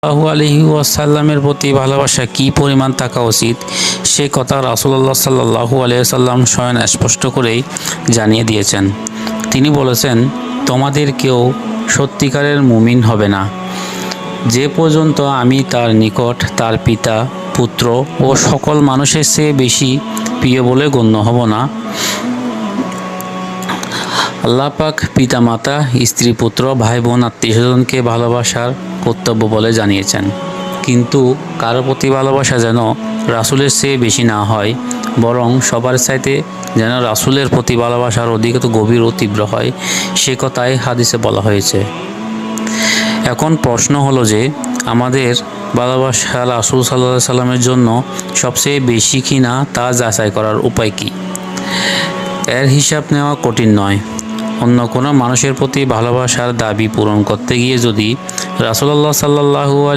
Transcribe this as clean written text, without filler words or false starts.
আলাইহি ওয়াসাল্লামের প্রতি ভালোবাসা কী পরিমাণ থাকা উচিত সে কথা রাসূলুল্লাহ সাল্লাল্লাহু আলাইহি ওয়াসাল্লাম স্বয়ং স্পষ্ট করেই জানিয়ে দিয়েছেন। তিনি বলেছেন, তোমাদের কেউ সত্যিকারের মুমিন হবে না যে পর্যন্ত আমি তার নিকট তার পিতা, পুত্র ও সকল মানুষের চেয়ে বেশি প্রিয় বলে গণ্য হব না। আল্লাহ পাক পিতামাতা, স্ত্রী, পুত্র, ভাই বোন, আত্মীয়স্বজনকে ভালোবাসার কর্তব্য বলে জানিয়েছেন। কিন্তু কারো প্রতি ভালোবাসা যেন রাসূলের চেয়ে বেশি না হয়, বরং সবার চাইতে যেন রাসূলের প্রতি ভালোবাসার অধিক গভীর ও তীব্র হয়, সে কথাই হাদিসে বলা হয়েছে। এখন প্রশ্ন হলো যে আমাদের ভালোবাসা রাসূল সাল্লাল্লাহু আলাইহি সাল্লামের জন্য সবচেয়ে বেশি কি না তা যাচাই করার উপায় কি? এর হিসাব নেওয়া কঠিন নয়। অন্য কোনো মানুষের প্রতি ভালোবাসার দাবি পূরণ করতে গিয়ে যদি রাসূলুল্লাহ সাল্লাল্লাহু